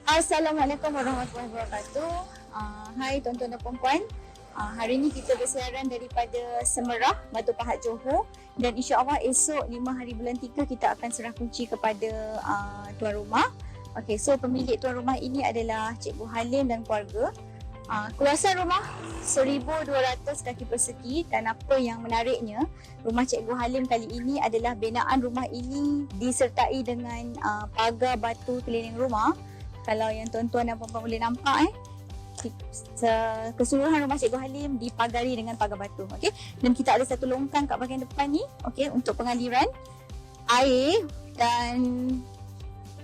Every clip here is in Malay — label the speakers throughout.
Speaker 1: Assalamualaikum warahmatullahi wabarakatuh. Hai tuan-tuan dan puan-puan. Hari ini kita bersiaran daripada Semerah, Batu Pahat, Johor, dan insya-Allah esok 5 hari bulan 3 kita akan serah kunci kepada tuan rumah. Okey, so pemilik tuan rumah ini adalah Cikgu Halim dan keluarga. Keluasan rumah 1,200 kaki persegi, dan apa yang menariknya, rumah Cikgu Halim kali ini adalah binaan rumah ini disertai dengan pagar batu keliling rumah. Kalau yang tuan-tuan dan puan-puan boleh nampak keseluruhan rumah Cikgu Halim dipagari dengan pagar batu. Okey, dan kita ada satu longkang kat bahagian depan ni, okey, untuk pengaliran air, dan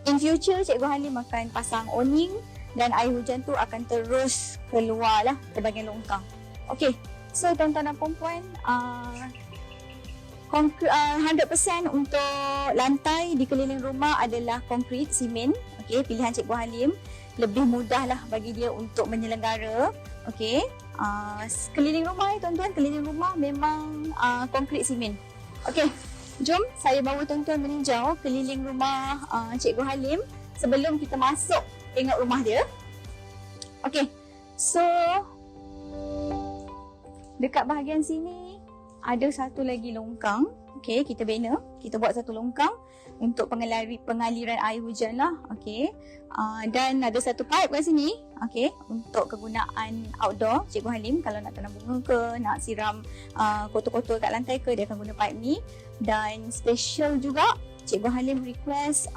Speaker 1: in future Cikgu Halim akan pasang awning dan air hujan tu akan terus keluar lah ke bahagian longkang. Okey, so tuan-tuan dan puan-puan, 100% untuk lantai di keliling rumah adalah konkrit simen. Okey, pilihan Cikgu Halim lebih mudahlah bagi dia untuk menyelenggara. Okey, keliling rumah ni tuan-tuan, keliling rumah memang konkrit simen. Okey, jom saya bawa tuan-tuan meninjau keliling rumah Cikgu Halim sebelum kita masuk tengok rumah dia. Okey, so dekat bahagian sini ada satu lagi longkang. Okey, kita bina, kita buat satu longkang untuk pengaliran air hujan lah. Okey, dan ada satu pipe kat sini. Okey, untuk kegunaan outdoor Cikgu Halim kalau nak tanam bunga ke, nak siram kotor-kotor kat lantai ke, dia akan guna pipe ni. Dan special juga Cikgu Halim request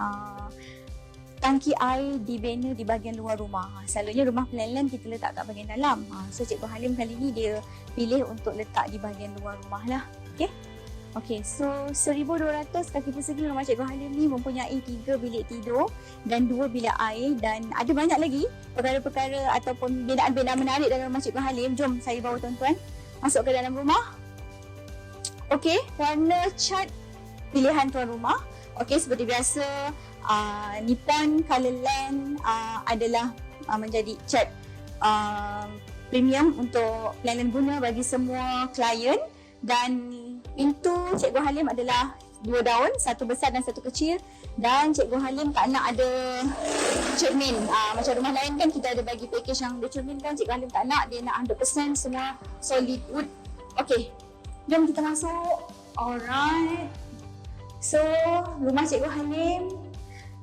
Speaker 1: tangki air dibina di bahagian luar rumah. Selalunya rumah plan kita letak kat bahagian dalam. So Cikgu Halim kali ni dia pilih untuk letak di bahagian luar rumah lah. Okey. Okey, so 1,200 kaki persegi rumah Cikgu Halim ni mempunyai 3 bilik tidur dan 2 bilik air, dan ada banyak lagi perkara-perkara ataupun binaan-binaan menarik dalam rumah Cikgu Halim. Jom saya bawa tuan-tuan masuk ke dalam rumah. Okey, warna cat pilihan tuan rumah. Okey, seperti biasa Nippon Colorland adalah menjadi cat premium untuk plan guna bagi semua klien. Dan pintu Cikgu Halim adalah 2 daun, satu besar dan satu kecil. Dan Cikgu Halim tak nak ada cermin. Macam rumah lain kan kita ada bagi package yang ada cermin kan, Cikgu Halim tak nak, dia nak 100% semua solid wood. Okey, jom kita masuk. Alright, so rumah Cikgu Halim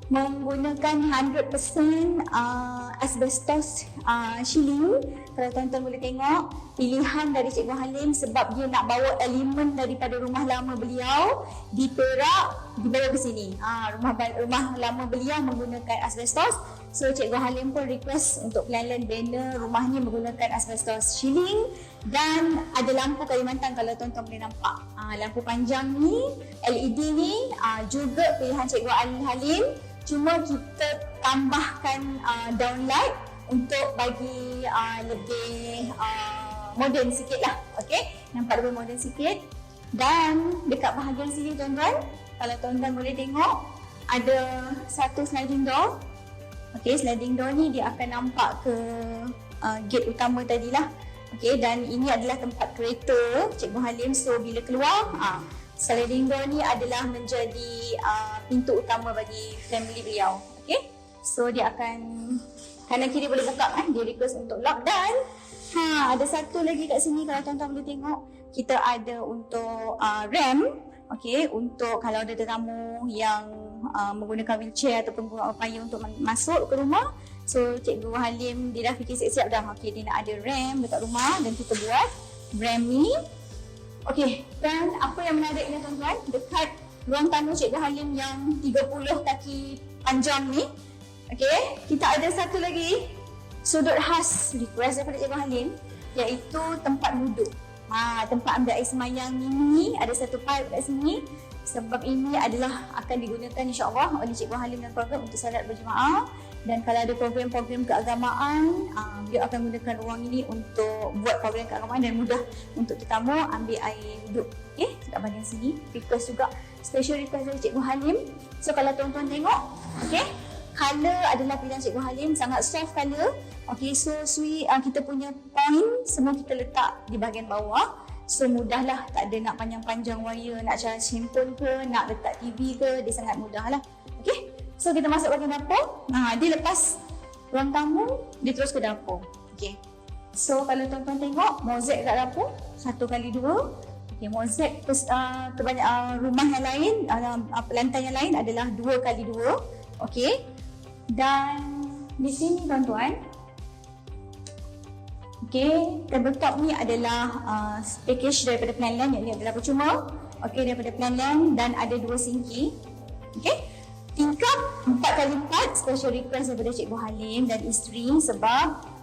Speaker 1: menggunakan 100% asbestos shielding. Kalau tuan-tuan boleh tengok, pilihan dari Cikgu Halim sebab dia nak bawa elemen daripada rumah lama beliau di Perak dibawa ke sini. Rumah lama beliau menggunakan asbestos. So Cikgu Halim pun request untuk plan banner rumahnya menggunakan asbestos shielding. Dan ada lampu Kalimantan kalau tuan-tuan boleh nampak. Lampu panjang ni, LED ni juga pilihan Cikgu Halim. Cuma kita tambahkan downlight untuk bagi lebih moden sikit lah. Okay, nampak lebih moden sikit. Dan dekat bahagian sini tuan-tuan, kalau tuan-tuan boleh tengok, ada satu sliding door. Okay, sliding door ni dia akan nampak ke gate utama tadilah. Okay, dan ini adalah tempat kereta Cikgu Halim. So bila keluar, sliding door ni adalah menjadi pintu utama bagi family beliau. Okay, so dia akan kanan kiri boleh buka kan, dia request untuk lock. Dan ada satu lagi kat sini kalau tuan-tuan boleh tengok, kita ada untuk ramp. Okay, untuk kalau ada tetamu yang menggunakan wheelchair ataupun payung untuk masuk ke rumah. So Cikgu Halim dia dah fikir siap-siap dah. Okay, dia nak ada ramp dekat rumah dan kita buat ramp ni. Okey, dan apa yang menariknya tuan-tuan, dekat ruang tamu Cikgu Halim yang 30 kaki panjang ni, okey, kita ada satu lagi sudut khas request daripada Cikgu Halim, iaitu tempat duduk. Tempat ambil air semayang ini ada satu pipe kat sini. Sebab ini adalah akan digunakan insya-Allah oleh Cikgu Halim dan keluarga untuk solat berjemaah. Dan kalau ada program-program keagamaan, dia akan gunakan ruang ini untuk buat program keagamaan dan mudah untuk tetamu ambil air duduk. Okey, dekat bahagian sini request juga, special request dari Cikgu Halim. So kalau tuan-tuan tengok, okey, color adalah pilihan Cikgu Halim, sangat soft color. Okey, so kita punya point semua kita letak di bahagian bawah. So mudahlah, tak ada nak panjang-panjang wire, nak charge handphone ke, nak letak TV ke, dia sangat mudah lah. Okay, so kita masuk bahagian dapur. Dia lepas ruang tamu, dia terus ke dapur. Okay. So kalau tuan-tuan tengok mozaik kat dapur 1x2. Okay, mozaik rumah yang lain, lantai yang lain adalah 2x2. Okay. Dan di sini tuan-tuan, okay, tabletop ni adalah package daripada Planland, yang adalah percuma. Okay, daripada Planland, dan ada 2 sinki. Okay. Tingkap 4x4 special request daripada Cikgu Halim dan isteri sebab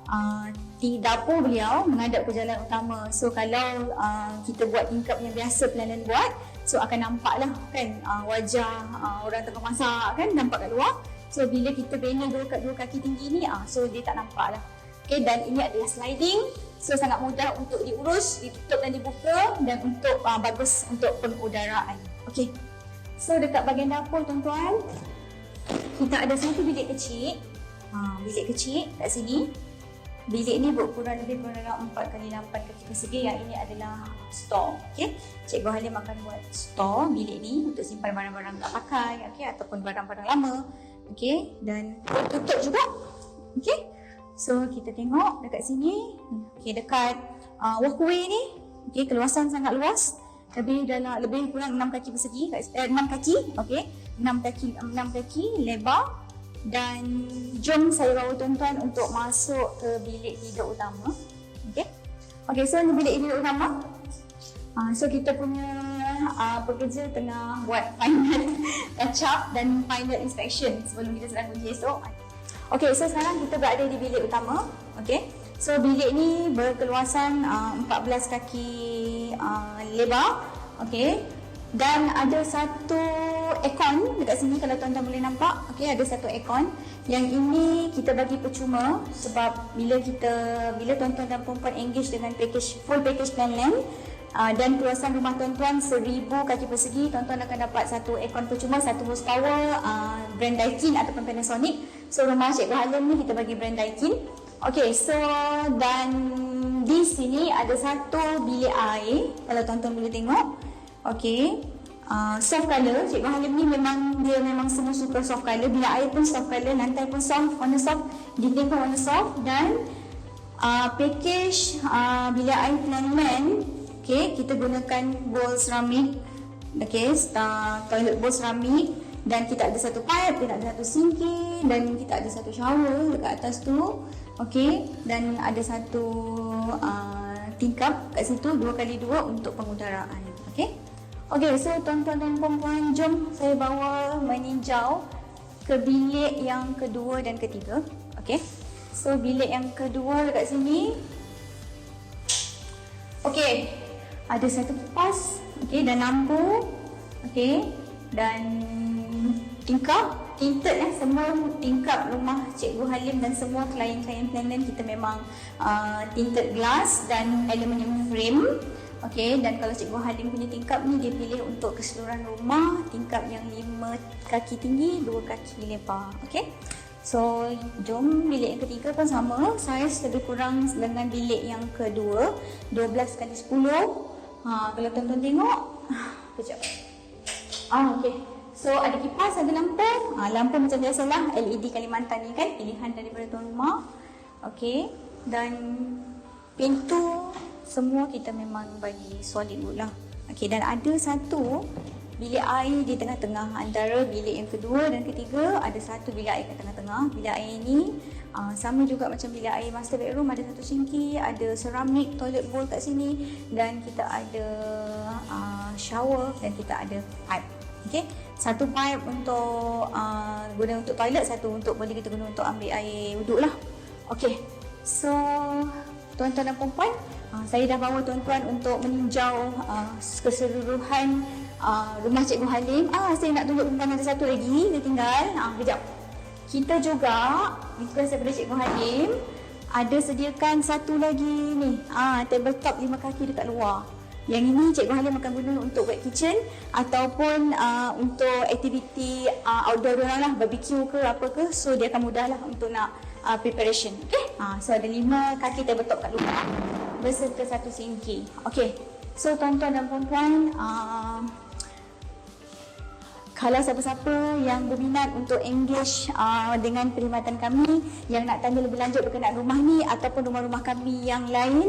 Speaker 1: dapur beliau menghadap ke jalan utama. So kalau kita buat tingkap yang biasa Planland buat, so akan nampak lah kan wajah orang tengah masak kan, nampak kat luar. So bila kita bina dua kaki tinggi ni, so dia tak nampak lah. Okay, dan ini adalah sliding, so sangat mudah untuk diurus, ditutup dan dibuka, dan untuk bagus untuk pengudaraan. Okay. So dekat bahagian dapur tuan-tuan, kita ada satu bilik kecil. Bilik kecil kat sini. Bilik ni berukuran lebih kurang 4x8 kaki persegi. Yang ini adalah store. Okay. Cikgu Halim akan buat store bilik ni untuk simpan barang-barang tak pakai, okay, ataupun barang-barang lama. Okay. Dan tutup juga. Okay. So kita tengok dekat sini. Okay, dekat walkway ni, okay, keluasan sangat luas. Lebih kurang 6 kaki persegi, 6 kaki, okey. 6 kaki lebar. Dan jom saya bawa tuan-tuan untuk masuk ke bilik tidur utama. Okey. Okey, so ini bilik tidur utama. So kita punya pekerja tengah buat final touch up dan final inspection sebelum kita serang kunci esok. Okey, so sekarang kita berada di bilik utama. Okey. So bilik ni berkeluasan 14 kaki lebar. Okey. Dan ada satu aircon dekat sini kalau tuan-tuan boleh nampak. Okey, ada satu aircon. Yang ini kita bagi percuma sebab bila tuan-tuan dan perempuan engage dengan full package Planland dan keluasan rumah tuan-tuan 1000 kaki persegi, tuan-tuan akan dapat satu aircon percuma, 1 horsepower, brand Daikin ataupun Panasonic. So rumah Cikgu Halim ni kita bagi brand Daikin. Okay, so dan di sini ada satu bilik air kalau tuan-tuan boleh tengok. Okay, soft colour. Cikgu Halim ni memang semua suka soft colour. Bilik air pun soft colour, lantai pun soft, warna soft, dinding pun warna soft. Dan package bilik air Planland, okay, kita gunakan bowl seramik. Okay, toilet bowl seramik. Dan kita ada satu pipe, kita ada satu sinki, dan kita ada satu shower dekat atas tu. Okey, dan ada satu tingkap kat situ 2x2 untuk pengudaraan. Okey. Okey, so tuan-tuan dan puan-puan, jom saya bawa meninjau ke bilik yang kedua dan ketiga. Okey. So bilik yang kedua dekat sini. Okey. Ada satu kipas, okey, dan lampu. Okey. Dan tingkap, tinted semua tingkap rumah Cikgu Halim dan semua klien-klien Planland kita memang tinted glass dan aluminium frame. Okey, dan kalau Cikgu Halim punya tingkap ni dia pilih untuk keseluruhan rumah, tingkap yang 5 kaki tinggi, 2 kaki lebar. Okey. So, jom bilik yang ketiga pun sama, saiz lebih kurang dengan bilik yang kedua, 12x10. Kalau tuan-tuan tengok, kejap. Okey. So ada kipas, ada lampu. Lampu macam biasalah LED Kalimantan ni kan, pilihan daripada tuan rumah. Okey. Dan pintu semua kita memang bagi solid wood lah. Okey, dan ada satu bilik air di tengah-tengah antara bilik yang kedua dan ketiga. Ada satu bilik air kat tengah-tengah. Bilik air ni sama juga macam bilik air master bedroom, ada satu sinki, ada ceramik toilet bowl kat sini, dan kita ada shower dan kita ada pipe. Okey, satu pipe untuk guna untuk toilet, satu untuk boleh kita guna untuk ambil air wuduk lah. Okey, so tuan-tuan dan puan-puan, saya dah bawa tuan-tuan untuk meninjau keseluruhan rumah Cikgu Halim. Saya nak tunjuk tuan-tuan ada satu lagi, dia tinggal. Kejap. Kita juga request daripada Cikgu Halim ada sediakan satu lagi ni, tabletop 5 kaki dekat luar. Yang ini Cikgu Halim akan guna untuk wet kitchen ataupun untuk aktiviti outdoor orang lah, barbecue ke apa ke. So dia akan mudah lah untuk nak preparation. Okay, so ada 5 kaki tabletop kat luar beserta satu sinki. Okay, so tuan-tuan dan puan-puan, Kalau siapa-siapa yang berminat untuk engage dengan perkhidmatan kami, yang nak tanya lebih lanjut berkenaan rumah ni ataupun rumah-rumah kami yang lain,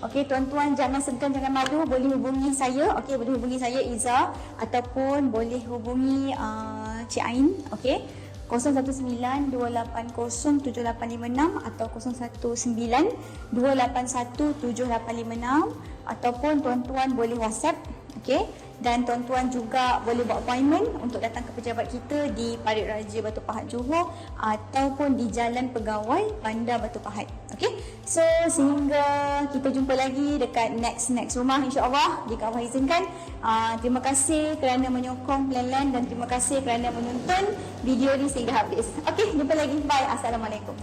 Speaker 1: okey, tuan-tuan jangan segan, jangan malu, boleh hubungi saya, okey, boleh hubungi saya Iza, ataupun boleh hubungi Cik Ain, okey, 019-280-7856 atau 019-281-7856, ataupun tuan-tuan boleh WhatsApp, okey. Dan tuan-tuan juga boleh buat appointment untuk datang ke pejabat kita di Parit Raja Batu Pahat Johor ataupun di Jalan Pegawai Bandar Batu Pahat. Okey. So sehingga kita jumpa lagi dekat next rumah insya-Allah jika Allah izinkan. Terima kasih kerana menyokong Plan dan terima kasih kerana menonton video ni sehingga habis. Okey, jumpa lagi. Bye. Assalamualaikum.